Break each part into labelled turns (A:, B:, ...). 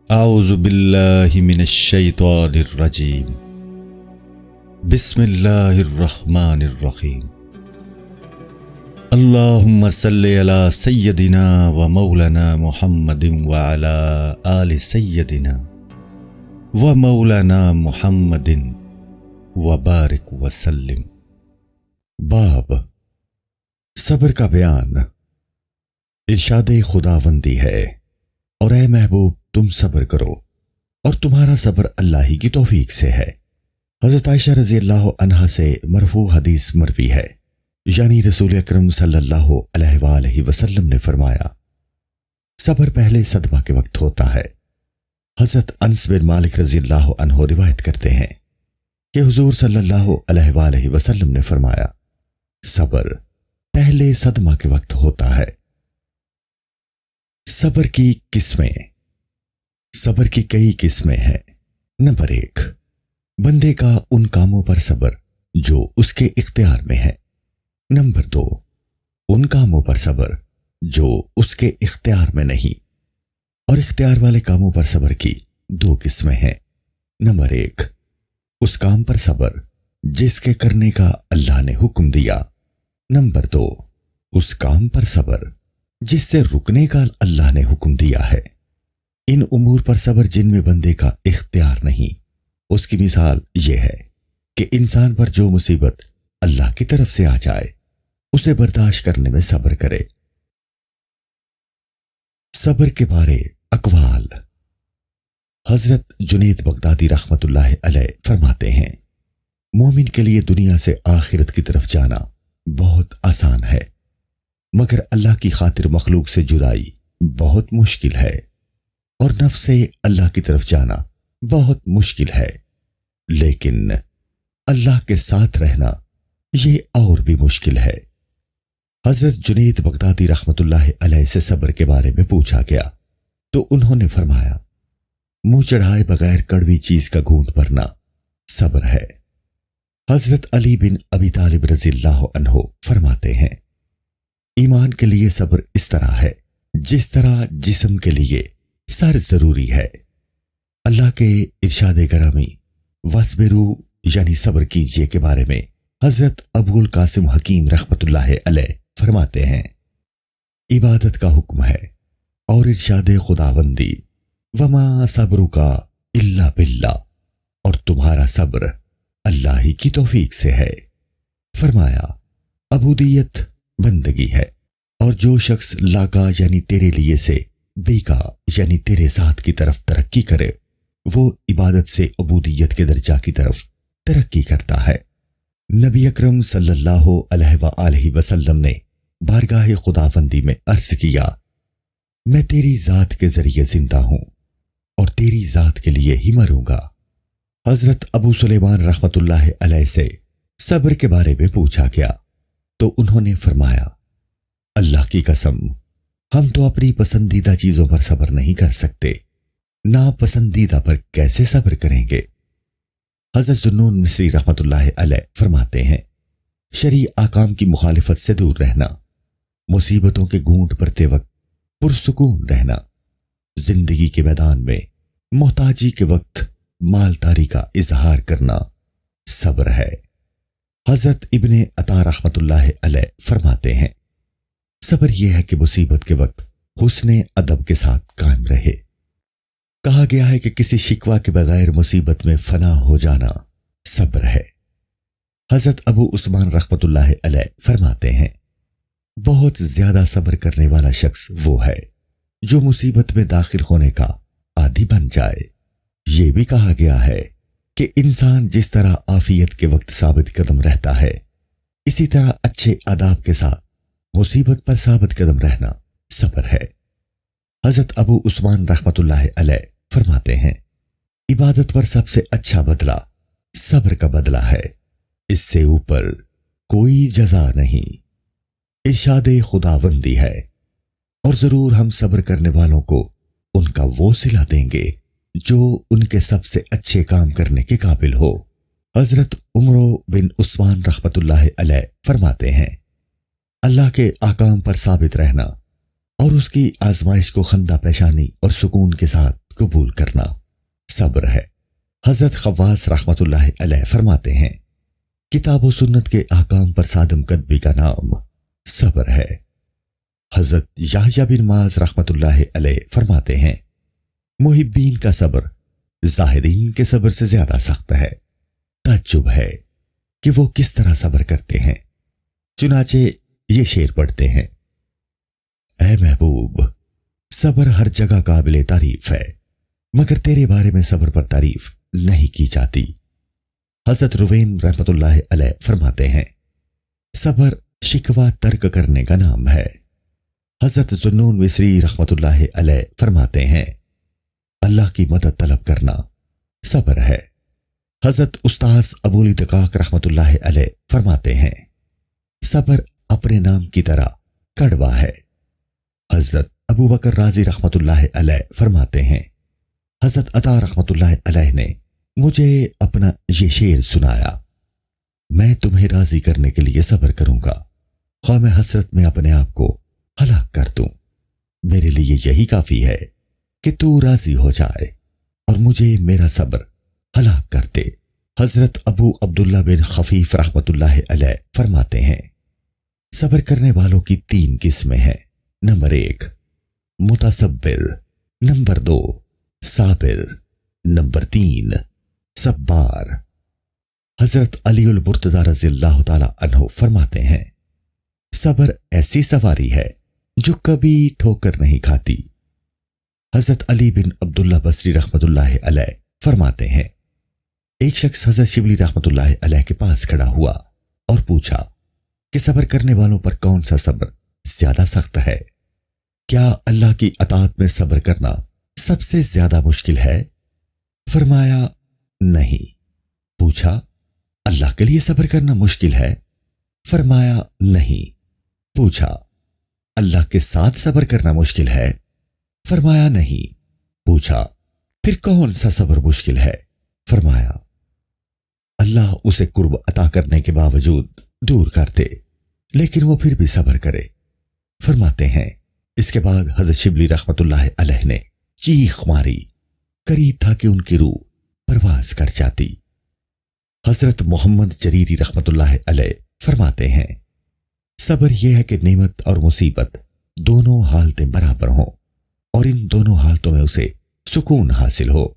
A: اعوذ باللہ من الشیطان الرجیم بسم اللہ الرحمن الرحیم اللہم صلی علی سیدنا و مولانا محمد وعلی آل سیدنا و مولانا محمد وبارک وسلم۔ باب صبر کا بیان۔ ارشاد خداوندی ہے، اور اے محبوب تم صبر کرو اور تمہارا صبر اللہ ہی کی توفیق سے ہے۔ حضرت عائشہ رضی اللہ عنہا سے مرفوع حدیث مروی ہے، یعنی رسول اکرم صلی اللہ علیہ وآلہ وسلم نے فرمایا، صبر پہلے صدمہ کے وقت ہوتا ہے۔ حضرت انس بن مالک رضی اللہ عنہ روایت کرتے ہیں کہ حضور صلی اللہ علیہ وآلہ وسلم نے فرمایا، صبر پہلے صدمہ کے وقت ہوتا ہے۔ صبر کی قسمیں۔ صبر کی کئی قسمیں ہیں۔ نمبر 1، بندے کا ان کاموں پر صبر جو اس کے اختیار میں ہے۔ نمبر 2، ان کاموں پر صبر جو اس کے اختیار میں نہیں۔ اور اختیار والے کاموں پر صبر کی 2 قسمیں ہیں۔ نمبر 1، اس کام پر صبر جس کے کرنے کا اللہ نے حکم دیا۔ نمبر 2، اس کام پر صبر جس سے رکنے کا اللہ نے حکم دیا ہے۔ ان امور پر صبر جن میں بندے کا اختیار نہیں، اس کی مثال یہ ہے کہ انسان پر جو مصیبت اللہ کی طرف سے آ جائے اسے برداشت کرنے میں صبر کرے۔ صبر کے بارے اقوال۔ حضرت جنید بغدادی رحمت اللہ علیہ فرماتے ہیں، مومن کے لیے دنیا سے آخرت کی طرف جانا بہت آسان ہے، مگر اللہ کی خاطر مخلوق سے جدائی بہت مشکل ہے، اور نفس سے اللہ کی طرف جانا بہت مشکل ہے، لیکن اللہ کے ساتھ رہنا یہ اور بھی مشکل ہے۔ حضرت جنید بغدادی رحمت اللہ علیہ سے صبر کے بارے میں پوچھا گیا تو انہوں نے فرمایا، منہ چڑھائے بغیر کڑوی چیز کا گھونٹ بھرنا صبر ہے۔ حضرت علی بن ابی طالب رضی اللہ عنہ فرماتے ہیں، ایمان کے لیے صبر اس طرح ہے جس طرح جسم کے لیے سر ضروری ہے۔ اللہ کے ارشاد گرامی وَاصْبِرُوا یعنی صبر کیجئے کے بارے میں حضرت ابو القاسم حکیم رحمت اللہ علیہ فرماتے ہیں، عبادت کا حکم ہے اور ارشاد خداوندی وَمَا صَبْرُكَ إِلَّا بِاللَّهِ، اور تمہارا صبر اللہ ہی کی توفیق سے ہے۔ فرمایا، عبودیت بندگی ہے، اور جو شخص لاگا یعنی تیرے لیے سے بیگا یعنی تیرے ذات کی طرف ترقی کرے وہ عبادت سے عبودیت کے درجہ کی طرف ترقی کرتا ہے۔ نبی اکرم صلی اللہ علیہ وآلہ وسلم نے بارگاہ خداوندی میں عرض کیا، میں تیری ذات کے ذریعے زندہ ہوں اور تیری ذات کے لیے ہی مروں گا۔ حضرت ابو سلیمان رحمت اللہ علیہ سے صبر کے بارے میں پوچھا گیا تو انہوں نے فرمایا، اللہ کی قسم ہم تو اپنی پسندیدہ چیزوں پر صبر نہیں کر سکتے، ناپسندیدہ پر کیسے صبر کریں گے؟ حضرت ذوالنون مصری رحمت اللہ علیہ فرماتے ہیں، شرعی احکام کی مخالفت سے دور رہنا، مصیبتوں کے گھونٹ بھرتے وقت پرسکون رہنا، زندگی کے میدان میں محتاجی کے وقت مالداری کا اظہار کرنا صبر ہے۔ حضرت ابن عطا رحمت اللہ علیہ فرماتے ہیں، صبر یہ ہے کہ مصیبت کے وقت حسن ادب کے ساتھ قائم رہے۔ کہا گیا ہے کہ کسی شکوہ کے بغیر مصیبت میں فنا ہو جانا صبر ہے۔ حضرت ابو عثمان رحمت اللہ علیہ فرماتے ہیں، بہت زیادہ صبر کرنے والا شخص وہ ہے جو مصیبت میں داخل ہونے کا عادی بن جائے۔ یہ بھی کہا گیا ہے کہ انسان جس طرح عافیت کے وقت ثابت قدم رہتا ہے، اسی طرح اچھے آداب کے ساتھ مصیبت پر ثابت قدم رہنا صبر ہے۔ حضرت ابو عثمان رحمت اللہ علیہ فرماتے ہیں، عبادت پر سب سے اچھا بدلہ صبر کا بدلہ ہے، اس سے اوپر کوئی جزا نہیں۔ ارشاد خداوندی ہے، اور ضرور ہم صبر کرنے والوں کو ان کا وہ صلہ دیں گے جو ان کے سب سے اچھے کام کرنے کے قابل ہو۔ حضرت عمر بن عثمان رحمت اللہ علیہ فرماتے ہیں، اللہ کے احکام پر ثابت رہنا اور اس کی آزمائش کو خندہ پیشانی اور سکون کے ساتھ قبول کرنا صبر ہے۔ حضرت خواص رحمت اللہ علیہ فرماتے ہیں کتاب و سنت کے احکام پر صادم قدمی کا نام صبر ہے۔ حضرت یحییٰ بن معاذ رحمت اللہ علیہ فرماتے ہیں محبین کا صبر زاہدین کے صبر سے زیادہ سخت ہے۔ تعجب ہے کہ وہ کس طرح صبر کرتے ہیں، چنانچہ یہ شعر پڑھتے ہیں: اے محبوب، صبر ہر جگہ قابل تعریف ہے، مگر تیرے بارے میں صبر پر تعریف نہیں کی جاتی۔ حضرت رویم رحمت اللہ علیہ فرماتے ہیں صبر شکوہ ترک کرنے کا نام ہے۔ حضرت ذوالنون مصری رحمت اللہ علیہ فرماتے ہیں اللہ کی مدد طلب کرنا صبر ہے۔ حضرت استاذ ابو الاتقاق رحمت اللہ علیہ فرماتے ہیں صبر اپنے نام کی طرح کڑوا ہے۔ حضرت ابو بکر رازی رحمت اللہ علیہ فرماتے ہیں حضرت عطا رحمت اللہ علیہ نے مجھے اپنا یہ شعر سنایا: میں تمہیں راضی کرنے کے لیے صبر کروں گا، خواہ میں حسرت میں اپنے آپ کو ہلاک کر دوں، میرے لیے یہی کافی ہے کہ تو راضی ہو جائے اور مجھے میرا صبر ہلاک کر دے۔ حضرت ابو عبداللہ بن خفیف رحمت اللہ علیہ فرماتے ہیں صبر کرنے والوں کی 3 قسمیں ہیں: نمبر 1 متصبر، نمبر 2 صابر، نمبر 3 صبار۔ حضرت علی المرتضی رضی اللہ تعالی عنہ فرماتے ہیں صبر ایسی سواری ہے جو کبھی ٹھوکر نہیں کھاتی۔ حضرت علی بن عبداللہ بصری رحمت اللہ علیہ فرماتے ہیں ایک شخص حضرت شبلی رحمت اللہ علیہ کے پاس کھڑا ہوا اور پوچھا کہ صبر کرنے والوں پر کون سا صبر زیادہ سخت ہے؟ کیا اللہ کی اطاعت میں صبر کرنا سب سے زیادہ مشکل ہے؟ فرمایا نہیں۔ پوچھا اللہ کے لیے صبر کرنا مشکل ہے؟ فرمایا نہیں۔ پوچھا اللہ کے ساتھ صبر کرنا مشکل ہے؟ فرمایا نہیں۔ پوچھا پھر کون سا صبر مشکل ہے؟ فرمایا اللہ اسے قرب عطا کرنے کے باوجود دور کر دے لیکن وہ پھر بھی صبر کرے۔ فرماتے ہیں اس کے بعد حضرت شبلی رحمت اللہ علیہ نے چیخ ماری، قریب تھا کہ ان کی روح پرواز کر جاتی۔ حضرت محمد جریری رحمت اللہ علیہ فرماتے ہیں صبر یہ ہے کہ نعمت اور مصیبت دونوں حالتیں برابر ہوں اور ان دونوں حالتوں میں اسے سکون حاصل ہو۔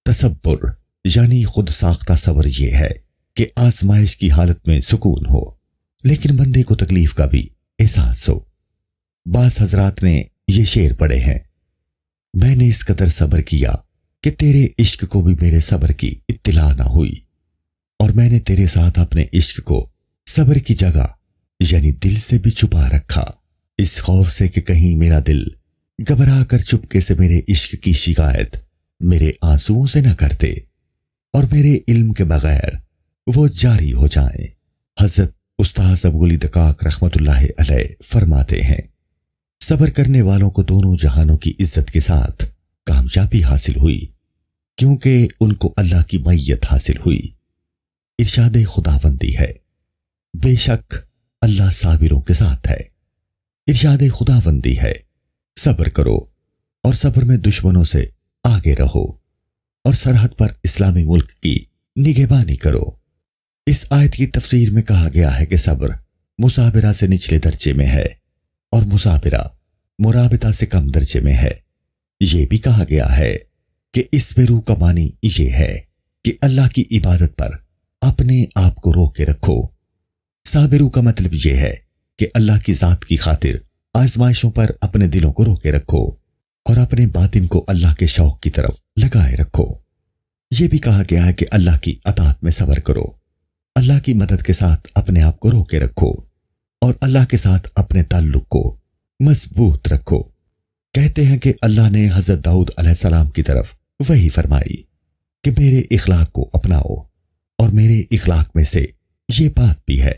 A: تصبر یعنی خود ساختہ صبر یہ ہے کہ آزمائش کی حالت میں سکون ہو لیکن بندے کو تکلیف کا بھی احساس ہو۔ بعض حضرات نے یہ شعر پڑھے ہیں میں نے اس قدر صبر کیا کہ تیرے عشق کو بھی میرے صبر کی اطلاع نہ ہوئی، اور میں نے تیرے ساتھ اپنے عشق کو صبر کی جگہ یعنی دل سے بھی چھپا رکھا، اس خوف سے کہ کہیں میرا دل گھبرا کر چپکے سے میرے عشق کی شکایت میرے آنسوؤں سے نہ کر دے اور میرے علم کے بغیر وہ جاری ہو جائیں۔ حضرت استاذ ابو الاتقاق رحمت اللہ علیہ فرماتے ہیں صبر کرنے والوں کو دونوں جہانوں کی عزت کے ساتھ کامیابی حاصل ہوئی کیونکہ ان کو اللہ کی معیت حاصل ہوئی۔ ارشاد خداوندی ہے بے شک اللہ صابروں کے ساتھ ہے۔ ارشاد خداوندی ہے صبر کرو اور صبر میں دشمنوں سے آگے رہو اور سرحد پر اسلامی ملک کی نگہبانی کرو۔ اس آیت کی تفسیر میں کہا گیا ہے کہ صبر مصابرہ سے نچلے درجے میں ہے اور مصابرہ مرابطہ سے کم درجے میں ہے۔ یہ بھی کہا گیا ہے کہ اسبرو کا معنی یہ ہے کہ اللہ کی عبادت پر اپنے آپ کو روکے رکھو۔ صابرو کا مطلب یہ ہے کہ اللہ کی ذات کی خاطر آزمائشوں پر اپنے دلوں کو روکے رکھو اور اپنے باطن کو اللہ کے شوق کی طرف لگائے رکھو۔ یہ بھی کہا گیا ہے کہ اللہ کی اطاعت میں صبر کرو، اللہ کی مدد کے ساتھ اپنے آپ کو روکے رکھو اور اللہ کے ساتھ اپنے تعلق کو مضبوط رکھو۔ کہتے ہیں کہ اللہ نے حضرت داؤد علیہ السلام کی طرف وحی فرمائی کہ میرے اخلاق کو اپناؤ، اور میرے اخلاق میں سے یہ بات بھی ہے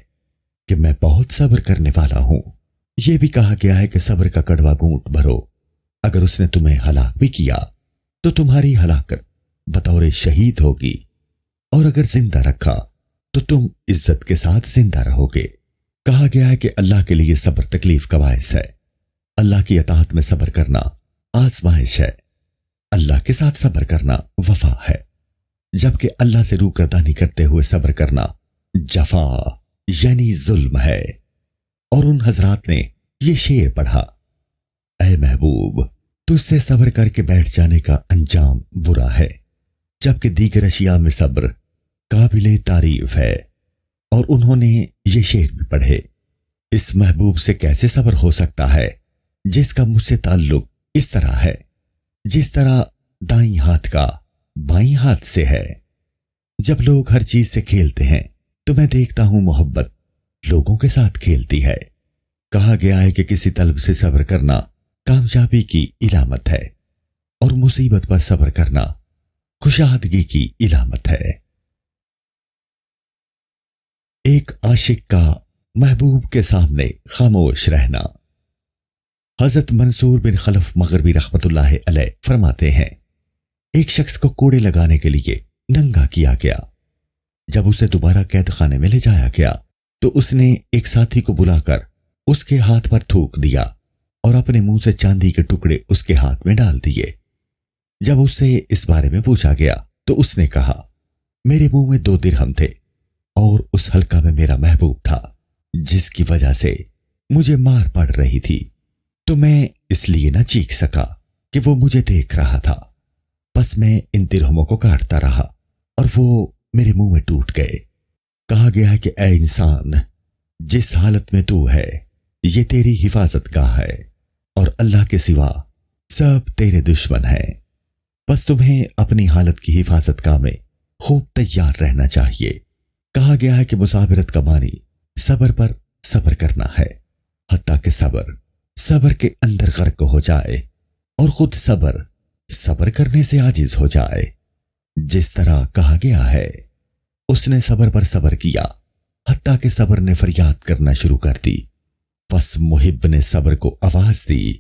A: کہ میں بہت صبر کرنے والا ہوں۔ یہ بھی کہا گیا ہے کہ صبر کا کڑوا گھونٹ بھرو، اگر اس نے تمہیں ہلاک بھی کیا تو تمہاری ہلاکت بطور شہید ہوگی، اور اگر زندہ رکھا تو تم عزت کے ساتھ زندہ رہو گے۔ کہا گیا ہے کہ اللہ کے لیے صبر تکلیف کا باعث ہے، اللہ کی اطاعت میں صبر کرنا آزمائش ہے۔ اللہ کے ساتھ صبر کرنا وفا ہے، جبکہ اللہ سے روگردانی کرتے ہوئے صبر کرنا جفا یعنی ظلم ہے۔ اور ان حضرات نے یہ شعر پڑھا: اے محبوب، تجھ سے صبر کر کے بیٹھ جانے کا انجام برا ہے، جبکہ دیگر اشیاء میں صبر قابل تعریف ہے۔ اور انہوں نے یہ شعر بھی پڑھے: اس محبوب سے کیسے صبر ہو سکتا ہے جس کا مجھ سے تعلق اس طرح ہے، جس طرح دائیں ہاتھ کا بائیں ہاتھ سے ہے۔ جب لوگ ہر چیز سے کھیلتے ہیں تو میں دیکھتا ہوں محبت لوگوں کے ساتھ کھیلتی ہے۔ کہا گیا ہے کہ کسی طلب سے صبر کرنا کامیابی کی علامت ہے، اور مصیبت پر صبر کرنا خوشادگی کی علامت ہے۔ ایک عاشق کا محبوب کے سامنے خاموش رہنا۔ حضرت منصور بن خلف مغربی رحمت اللہ علیہ فرماتے ہیں، ایک شخص کو کوڑے لگانے کے لیے ننگا کیا گیا۔ جب اسے دوبارہ قید خانے میں لے جایا گیا تو اس نے ایک ساتھی کو بلا کر اس کے ہاتھ پر تھوک دیا اور اپنے منہ سے چاندی کے ٹکڑے اس کے ہاتھ میں ڈال دیے۔ جب اس سے اس بارے میں پوچھا گیا تو اس نے کہا، میرے منہ میں 2 درہم تھے اور اس حلقہ میں میرا محبوب تھا، جس کی وجہ سے مجھے مار پڑ رہی تھی، تو میں اس لیے نہ چیخ سکا کہ وہ مجھے دیکھ رہا تھا، بس میں ان درہموں کو کاٹتا رہا اور وہ میرے منہ میں ٹوٹ گئے۔ کہا گیا ہے کہ اے انسان، جس حالت میں تو ہے یہ تیری حفاظت گاہ ہے، اور اللہ کے سوا سب تیرے دشمن ہیں، بس تمہیں اپنی حالت کی حفاظت گاہ میں خوب تیار رہنا چاہیے۔ کہا گیا ہے کہ مصابرت کا معنی صبر پر صبر کرنا ہے، حتیٰ کہ صبر کے اندر غرق ہو جائے اور خود صبر کرنے سے عاجز ہو جائے۔ جس طرح کہا گیا ہے، اس نے صبر پر صبر کیا حتیٰ کہ صبر نے فریاد کرنا شروع کر دی، پس محب نے صبر کو آواز دی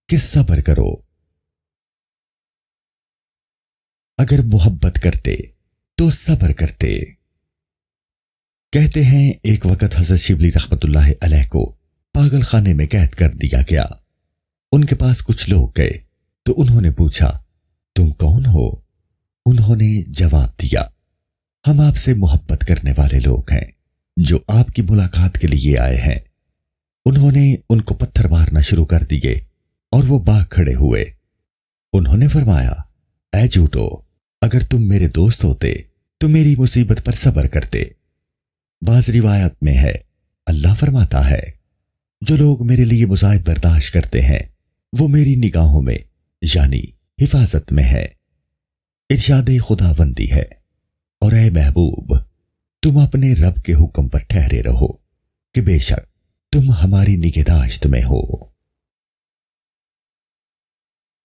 A: کہ صبر کرو۔ اگر محبت کرتے تو صبر کرتے۔ کہتے ہیں ایک وقت حضرت شبلی رحمت اللہ علیہ کو پاگل خانے میں قید کر دیا گیا۔ ان کے پاس کچھ لوگ گئے تو انہوں نے پوچھا، تم کون ہو؟ انہوں نے جواب دیا، ہم آپ سے محبت کرنے والے لوگ ہیں جو آپ کی ملاقات کے لیے آئے ہیں۔ انہوں نے ان کو پتھر مارنا شروع کر دیے اور وہ بھاگ کھڑے ہوئے۔ انہوں نے فرمایا، اے جھوٹو، اگر تم میرے دوست ہوتے تو میری مصیبت پر صبر کرتے۔ بعض روایت میں ہے، اللہ فرماتا ہے، جو لوگ میرے لیے مصائب برداشت کرتے ہیں وہ میری نگاہوں میں یعنی حفاظت میں ہے۔ ارشاد خداوندی ہے، اور اے محبوب، تم اپنے رب کے حکم پر ٹھہرے رہو کہ بے شک تم ہماری نگہداشت میں ہو۔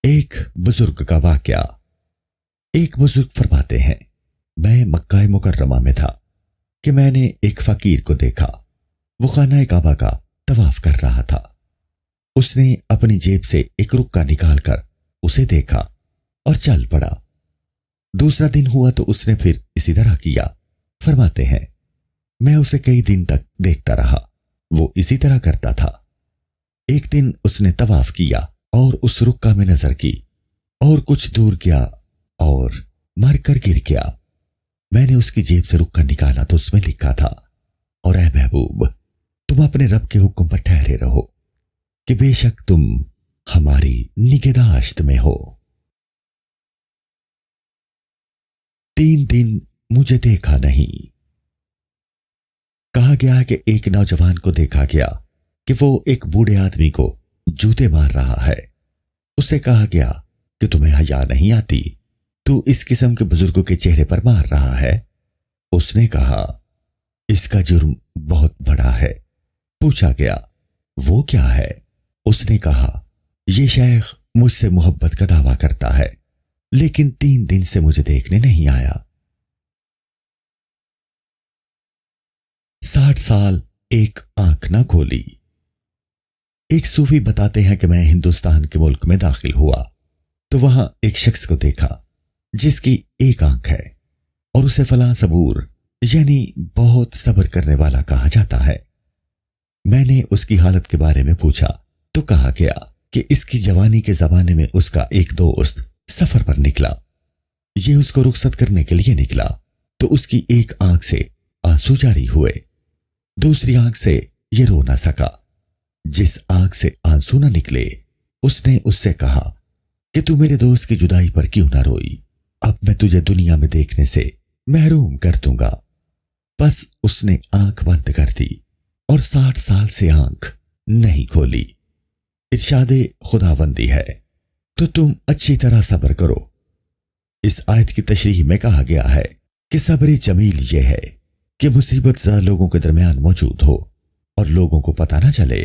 A: ایک بزرگ کا واقعہ۔ ایک بزرگ فرماتے ہیں، میں مکہ مکرمہ میں تھا کہ میں نے ایک فقیر کو دیکھا، وہ خانہ کعبہ کا طواف کر رہا تھا۔ اس نے اپنی جیب سے ایک رکا نکال کر اسے دیکھا اور چل پڑا۔ دوسرا دن ہوا تو اس نے پھر اسی طرح کیا۔ فرماتے ہیں، میں اسے کئی دن تک دیکھتا رہا، وہ اسی طرح کرتا تھا۔ ایک دن اس نے طواف کیا اور اس رکا میں نظر کی اور کچھ دور گیا اور مر کر گر گیا۔ میں نے اس کی جیب سے رکا نکالا تو اس میں لکھا تھا، اور اے محبوب، تم اپنے رب کے حکم پر ٹھہرے رہو کہ بے شک تم ہماری نگہداشت میں ہو۔ 3 دن مجھے دیکھا نہیں۔ کہا گیا کہ ایک نوجوان کو دیکھا گیا کہ وہ ایک بوڑھے آدمی کو جوتے مار رہا ہے۔ اسے کہا گیا کہ تمہیں حیا نہیں آتی، تو اس قسم کے بزرگوں کے چہرے پر مار رہا ہے۔ اس نے کہا، اس کا جرم بہت بڑا ہے۔ پوچھا گیا، وہ کیا ہے؟ اس نے کہا، یہ شیخ مجھ سے محبت کا دعویٰ کرتا ہے لیکن 3 دن سے مجھے دیکھنے نہیں آیا۔ 60 سال ایک آنکھ نہ کھولی۔ ایک صوفی بتاتے ہیں کہ میں ہندوستان کے ملک میں داخل ہوا تو وہاں ایک شخص کو دیکھا جس کی ایک آنکھ ہے اور اسے فلاں صبور یعنی بہت صبر کرنے والا کہا جاتا ہے۔ میں نے اس کی حالت کے بارے میں پوچھا تو کہا گیا کہ اس کی جوانی کے زمانے میں اس کا ایک دوست سفر پر نکلا۔ یہ اس کو رخصت کرنے کے لیے نکلا تو اس کی ایک آنکھ سے آنسو جاری ہوئے، دوسری آنکھ سے یہ رو نہ سکا۔ جس آنکھ سے آنسو نہ نکلے اس نے اس سے کہا کہ تو میرے دوست کی جدائی پر کیوں نہ روئی؟ اب میں تجھے دنیا میں دیکھنے سے محروم کر دوں گا۔ بس اس نے آنکھ بند کر دی اور 60 سال سے آنکھ نہیں کھولی۔ ارشاد خداوندی ہے تو تم اچھی طرح صبر کرو۔ اس آیت کی تشریح میں کہا گیا ہے کہ صبر جمیل یہ ہے کہ مصیبت زدہ لوگوں کے درمیان موجود ہو اور لوگوں کو پتہ نہ چلے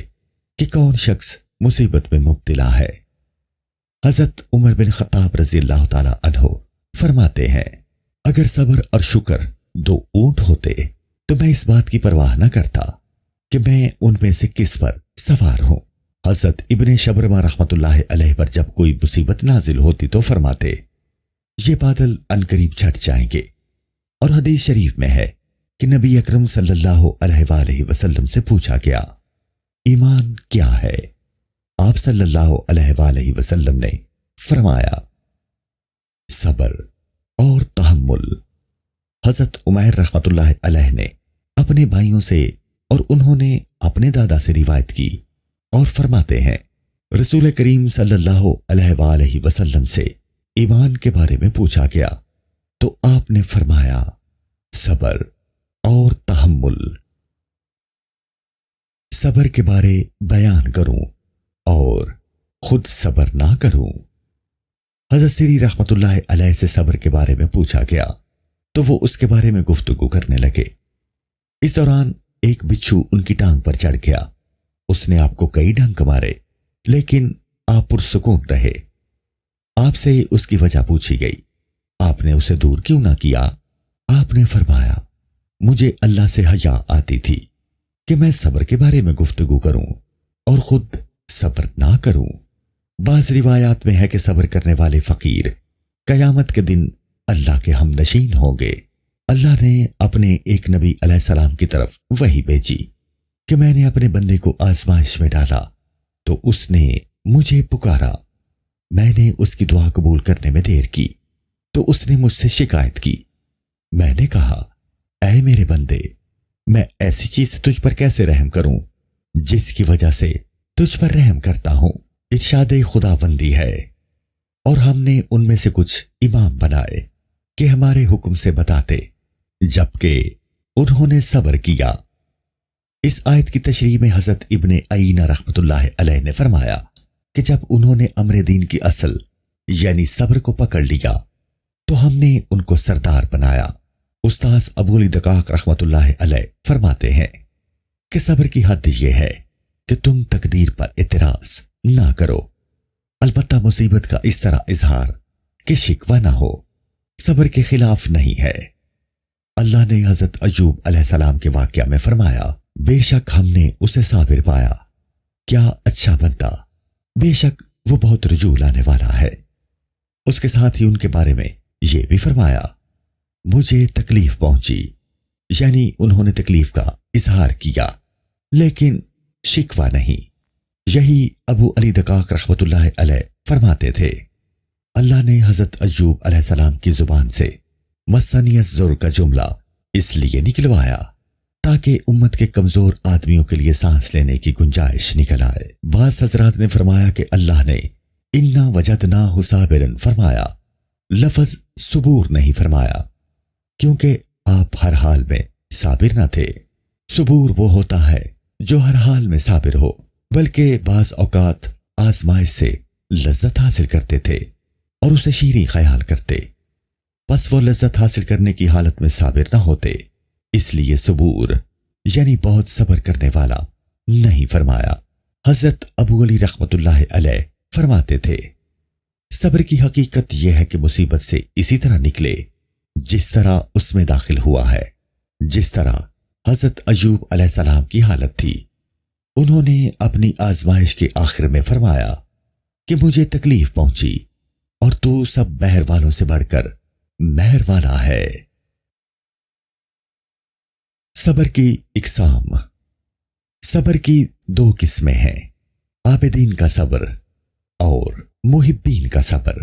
A: کہ کون شخص مصیبت میں مبتلا ہے۔ حضرت عمر بن خطاب رضی اللہ تعالی عنہ فرماتے ہیں، اگر صبر اور شکر 2 اونٹ ہوتے تو میں اس بات کی پرواہ نہ کرتا کہ میں ان میں سے کس پر سوار ہوں۔ حضرت ابن شبرمہ رحمت اللہ علیہ پر جب کوئی مصیبت نازل ہوتی تو فرماتے، یہ بادل عنقریب چھٹ جائیں گے۔ اور حدیث شریف میں ہے کہ نبی اکرم صلی اللہ علیہ وآلہ وسلم سے پوچھا گیا، ایمان کیا ہے؟ آپ صلی اللہ علیہ وآلہ وسلم نے فرمایا، صبر اور تحمل۔ حضرت عمیر رحمت اللہ علیہ نے اپنے بھائیوں سے اور انہوں نے اپنے دادا سے روایت کی اور فرماتے ہیں، رسول کریم صلی اللہ علیہ وآلہ وسلم سے ایمان کے بارے میں پوچھا گیا تو آپ نے فرمایا، صبر اور تحمل۔ صبر کے بارے بیان کروں اور خود صبر نہ کروں۔ حضرت سری رحمت اللہ علیہ سے صبر کے بارے میں پوچھا گیا تو وہ اس کے بارے میں گفتگو کرنے لگے۔ اس دوران ایک بچھو ان کی ٹانگ پر چڑھ گیا۔ اس نے آپ کو کئی ڈنک مارے لیکن آپ پرسکون رہے۔ آپ سے اس کی وجہ پوچھی گئی، آپ نے اسے دور کیوں نہ کیا؟ آپ نے فرمایا، مجھے اللہ سے حیا آتی تھی کہ میں صبر کے بارے میں گفتگو کروں اور خود صبر نہ کروں۔ بعض روایات میں ہے کہ صبر کرنے والے فقیر قیامت کے دن اللہ کے ہم نشین ہوں گے۔ اللہ نے اپنے ایک نبی علیہ السلام کی طرف وحی بھیجی کہ میں نے اپنے بندے کو آزمائش میں ڈالا تو اس نے مجھے پکارا، میں نے اس کی دعا قبول کرنے میں دیر کی تو اس نے مجھ سے شکایت کی۔ میں نے کہا، اے میرے بندے، میں ایسی چیز سے تجھ پر کیسے رحم کروں جس کی وجہ سے تجھ پر رحم کرتا ہوں؟ ارشاد خداوندی ہے، اور ہم نے ان میں سے کچھ امام بنائے کہ ہمارے حکم سے بتاتے جبکہ انہوں نے صبر کیا۔ اس آیت کی تشریح میں حضرت ابن عینہ رحمت اللہ علیہ نے فرمایا کہ جب انہوں نے امر دین کی اصل یعنی صبر کو پکڑ لیا تو ہم نے ان کو سردار بنایا۔ استاذ ابو علی دقاق رحمت اللہ علیہ فرماتے ہیں کہ صبر کی حد یہ ہے کہ تم تقدیر پر اعتراض نہ کرو، البتہ مصیبت کا اس طرح اظہار کہ شکوہ نہ ہو صبر کے خلاف نہیں ہے۔ اللہ نے حضرت ایوب علیہ السلام کے واقعہ میں فرمایا، بے شک ہم نے اسے صابر پایا، کیا اچھا بندہ، بے شک وہ بہت رجوع لانے والا ہے۔ اس کے ساتھ ہی ان کے بارے میں یہ بھی فرمایا، مجھے تکلیف پہنچی، یعنی انہوں نے تکلیف کا اظہار کیا لیکن شکوہ نہیں۔ یہی ابو علی دقاق رحمت اللہ علیہ فرماتے تھے، اللہ نے حضرت ایوب علیہ السلام کی زبان سے مسنی الضر کا جملہ اس لیے نکلوایا تاکہ امت کے کمزور آدمیوں کے لیے سانس لینے کی گنجائش نکل آئے۔ بعض حضرات نے فرمایا کہ اللہ نے انا وجدناہ صابرا فرمایا، لفظ صبور نہیں فرمایا کیونکہ آپ ہر حال میں صابر نہ تھے۔ صبور وہ ہوتا ہے جو ہر حال میں صابر ہو، بلکہ بعض اوقات آزمائش سے لذت حاصل کرتے تھے اور اسے شیریں خیال کرتے، بس وہ لذت حاصل کرنے کی حالت میں صابر نہ ہوتے، اس لیے صبور یعنی بہت صبر کرنے والا نہیں فرمایا۔ حضرت ابو علی رحمت اللہ علیہ فرماتے تھے، صبر کی حقیقت یہ ہے کہ مصیبت سے اسی طرح نکلے جس طرح اس میں داخل ہوا ہے، جس طرح حضرت ایوب علیہ السلام کی حالت تھی۔ انہوں نے اپنی آزمائش کے آخر میں فرمایا کہ مجھے تکلیف پہنچی اور تو سب مہر والوں سے بڑھ کر مہر والا ہے۔ صبر کی اقسام۔ صبر کی 2 قسمیں ہیں، عابدین کا صبر اور محبین کا صبر۔